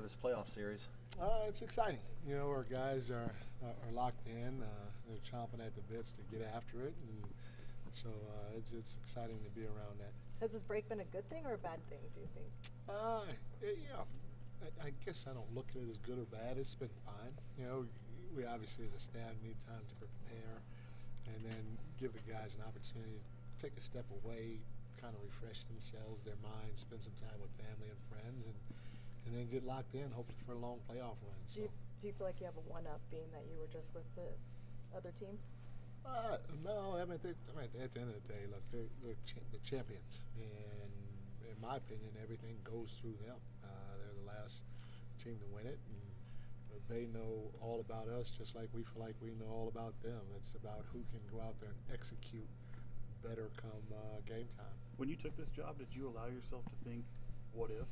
this playoff series? It's exciting. You know, our guys are locked in. They're chomping at the bits to get after it, and so it's exciting to be around that. Has this break been a good thing or a bad thing, do you think? Yeah, I guess I don't look at it as good or bad. It's been fine. You know, we obviously as a staff need time to prepare and then give the guys an opportunity to take a step away, kind of refresh themselves, their minds, spend some time with family and friends, and then get locked in, hopefully for a long playoff run. So. Do you feel like you have a one-up being that you were just with the other team? No, I mean, at the end of the day, look, they're the champions, and in my opinion, everything goes through them. They're the last team to win it, and they know all about us, just like we feel like we know all about them. It's about who can go out there and execute better come game time. When you took this job, did you allow yourself to think, what if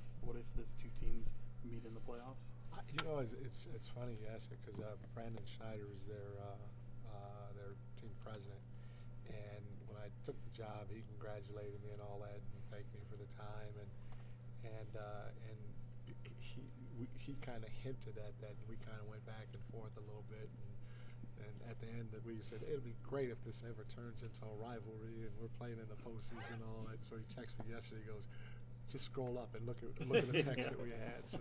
these two teams meet in the playoffs? You know, it's funny you ask it because Brandon Schneider is their team president, and when I took the job, he congratulated me and all that, and thanked me for the time, and he kind of hinted at that, and we kind of went back and forth a little bit, and at the end that we said it'd be great if this ever turns into a rivalry and we're playing in the postseason and all that. So he texted me yesterday. He goes, just scroll up and look at the text that we had. So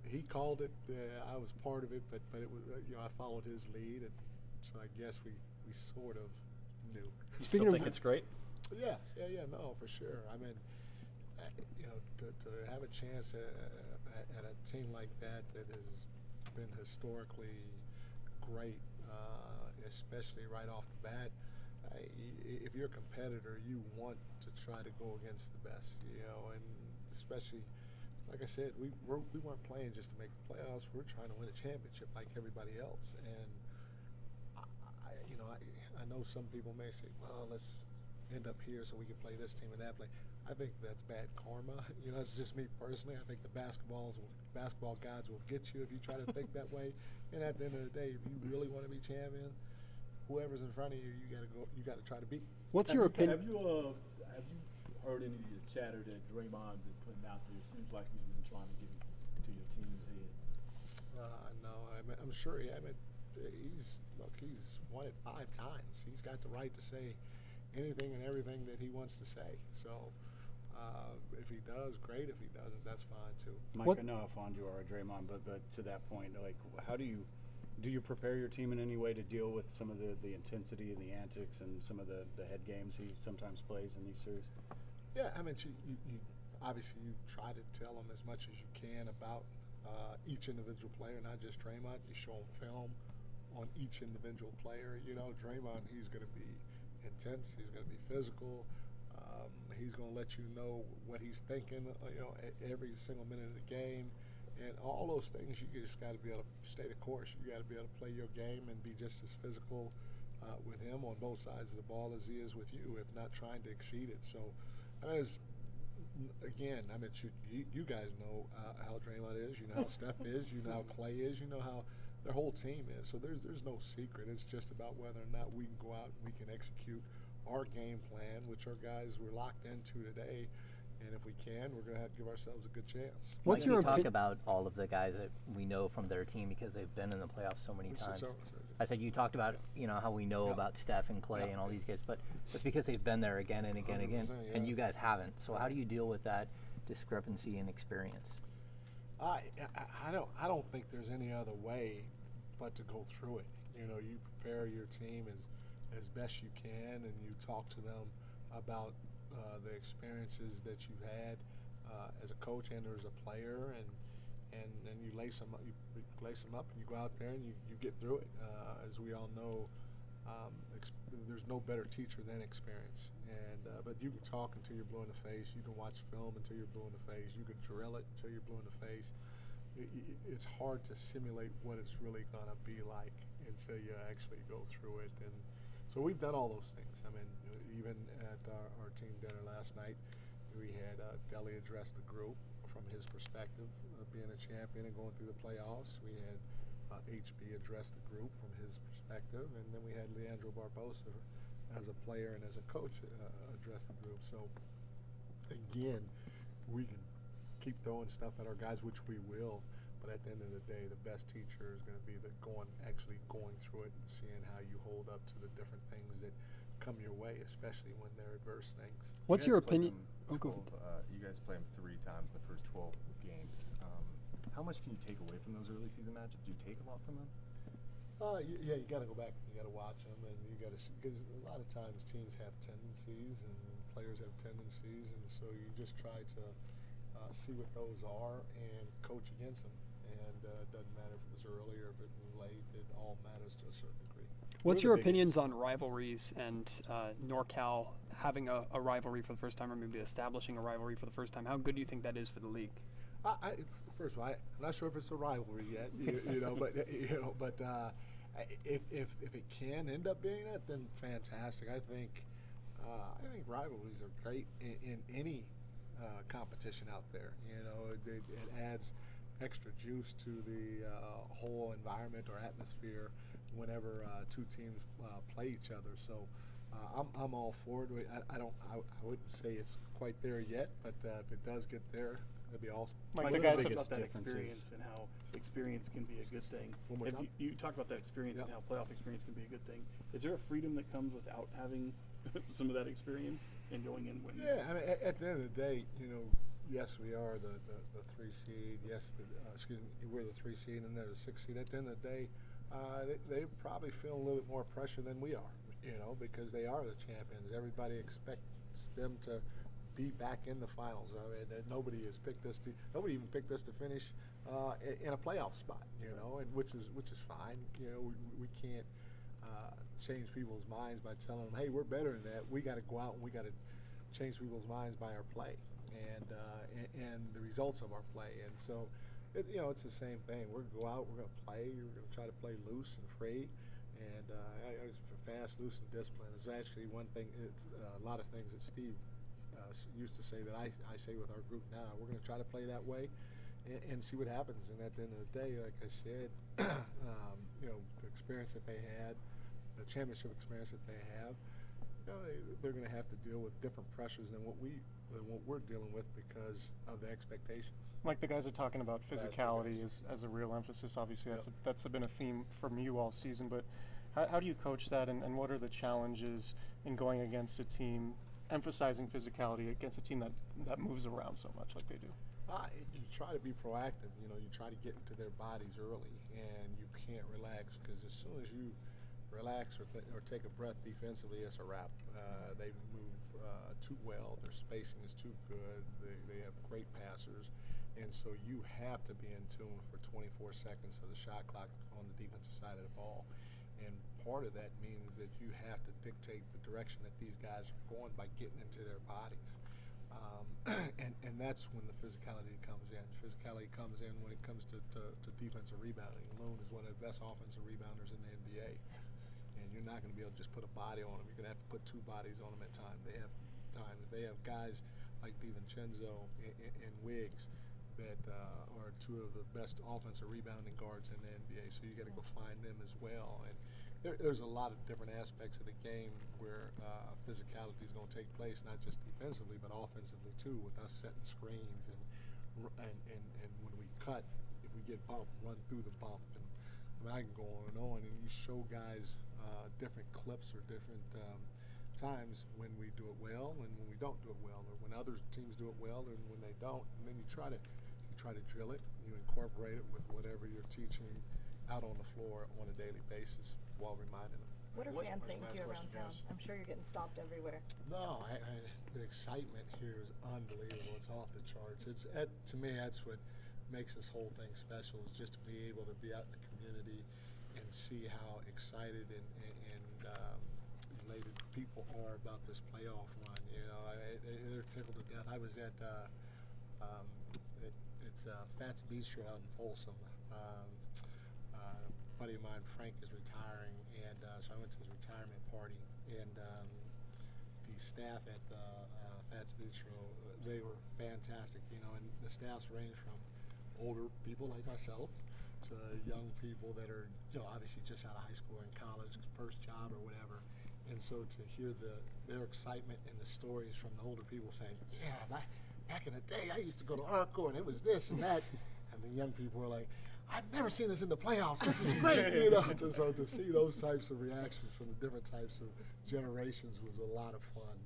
he called it. I was part of it, but it was I followed his lead, and so I guess we sort of knew. You still think it's great? Yeah, no, for sure. I mean, to have a chance at a team like that has been historically great, especially right off the bat. If you're a competitor, you want to try to go against the best, and especially, like I said, we weren't playing just to make the playoffs. We're trying to win a championship like everybody else. And I know some people may say, well, let's end up here so we can play this team and that play. I think that's bad karma. It's just me personally. I think the basketball gods will get you if you try to think that way. And at the end of the day, if you really want to be champion, whoever's in front of you, you got to try to beat. What's your opinion? Have you heard any of the chatter that Draymonds been putting out there? It seems like he's been trying to get it to your team's head. No, I'm sure he. He's won it 5 times. He's got the right to say anything and everything that he wants to say. So if he does, great. If he doesn't, that's fine too. Mike, I know how fond you are of Draymond, but to that point, like, how do you prepare your team in any way to deal with some of the intensity and the antics and some of the head games he sometimes plays in these series? Yeah, I mean, you obviously you try to tell them as much as you can about each individual player, not just Draymond. You show them film on each individual player. Draymond, he's going to be intense. He's going to be physical. He's going to let you know what he's thinking, every single minute of the game. And all those things, you just got to be able to stay the course. You got to be able to play your game and be just as physical with him on both sides of the ball as he is with you, if not trying to exceed it. So, you guys know how Draymond is. You know how Steph is. You know how Clay is. You know how their whole team is. So there's no secret. It's just about whether or not we can go out and we can execute our game plan, which our guys were locked into today. And if we can, we're going to have to give ourselves a good chance. What's your talk about all of the guys that we know from their team because they've been in the playoffs so many times? I said you talked about how we know about Steph and Clay and all these guys, but it's because they've been there again and again and again, and you guys haven't. So how do you deal with that discrepancy in experience? I don't think there's any other way but to go through it. You prepare your team as best you can, and you talk to them about the experiences that you've had as a coach and as a player, and you lace them up. You lace them up, and you go out there and you get through it. As we all know, there's no better teacher than experience. But you can talk until you're blue in the face. You can watch film until you're blue in the face. You can drill it until you're blue in the face. It's hard to simulate what it's really gonna be like until you actually go through it. And so we've done all those things. I mean, even at our team dinner last night, we had Deli address the group from his perspective of being a champion and going through the playoffs. We had HB address the group from his perspective, and then we had Leandro Barbosa as a player and as a coach address the group. So again, we can keep throwing stuff at our guys, which we will. But at the end of the day, the best teacher is going to be actually going through it and seeing how you hold up to the different things that come your way, especially when they're adverse things. What's your opinion? You guys play them 3 times the first 12 games. How much can you take away from those early season matchups? Do you take a lot from them? Yeah, you got to go back and you got to watch them, and you got to, because a lot of times teams have tendencies and players have tendencies, and so you just try to see what those are and coach against them. And it doesn't matter if it was early or if it was late; it all matters to a certain degree. What's your opinions on rivalries and NorCal having a rivalry for the first time, or maybe establishing a rivalry for the first time? How good do you think that is for the league? First of all, I'm not sure if it's a rivalry yet, but if it can end up being that, then fantastic. I think rivalries are great in any competition out there. It adds extra juice to the whole environment or atmosphere whenever 2 teams play each other. So I'm all for it. I wouldn't say it's quite there yet, but if it does get there, that'd be awesome. Mike, the guys about that experience and how experience can be a good thing. You talk about that experience and how playoff experience can be a good thing. Is there a freedom that comes without having some of that experience and going in winning? Yeah, I mean, at the end of the day, yes, we are the 3 seed. Yes, we're the 3 seed, and they're the 6 seed. At the end of the day, they probably feel a little bit more pressure than we are, because they are the champions. Everybody expects them to be back in the finals. I mean, nobody even picked us to finish in a playoff spot, and which is fine. We can't change people's minds by telling them, hey, we're better than that. We got to go out and we got to change people's minds by our play and the results of our play. And so, it's the same thing. We're going to go out, we're going to play, we're going to try to play loose and free, and fast, loose, and discipline. It's actually one thing. It's a lot of things that Steve used to say that I say with our group now. We're going to try to play that way and see what happens. And at the end of the day, like I said, the experience that they had, the championship experience that they have, they're going to have to deal with different pressures than what we're dealing with because of the expectations. Like the guys are talking about physicality as a real emphasis. Obviously, that's been a theme from you all season. But how do you coach that, and what are the challenges in going against a team emphasizing physicality against a team that moves around so much like they do? You try to be proactive. You try to get into their bodies early, and you can't relax, because as soon as you relax or take a breath defensively, it's a wrap. They move too well. Their spacing is too good. They have great passers, and so you have to be in tune for 24 seconds of the shot clock on the defensive side of the ball. And part of that means that you have to dictate the direction that these guys are going by getting into their bodies. And that's when the physicality comes in. Physicality comes in when it comes to defensive rebounding. Malone is one of the best offensive rebounders in the NBA. And you're not going to be able to just put a body on them. You're going to have to put 2 bodies on them at times. They have guys like DiVincenzo and Wiggs that are 2 of the best offensive rebounding guards in the NBA. So you got to go find them as well. And there's a lot of different aspects of the game where physicality is going to take place, not just defensively but offensively too, with us setting screens and when we cut, if we get bumped, run through the bump. And I can go on, and you show guys different clips or different times when we do it well and when we don't do it well, or when other teams do it well and when they don't. And then you try to drill it, you incorporate it with whatever you're teaching out on the floor on a daily basis while reminding them. What are fans saying to you around town? I'm sure you're getting stopped everywhere. No, the excitement here is unbelievable. It's off the charts. To me, that's what makes this whole thing special, is just to be able to be out in the community and see how excited and elated people are about this playoff run. They're tickled to death. I was at it's Fats Bistro out in Folsom. A buddy of mine, Frank, is retiring, and so I went to his retirement party. And the staff at Fats Bistro, they were fantastic, and the staffs range from older people like myself to young people that are, obviously just out of high school or in college, first job or whatever. And so to hear their excitement and the stories from the older people saying, yeah, back in the day, I used to go to Arco, and it was this and that. And the young people were like, I've never seen this in the playoffs. This is great, you know. So to see those types of reactions from the different types of generations was a lot of fun.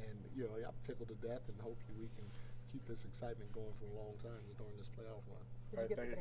And, you know, I'm tickled to death, and hopefully we can keep this excitement going for a long time during this playoff run. Did you get the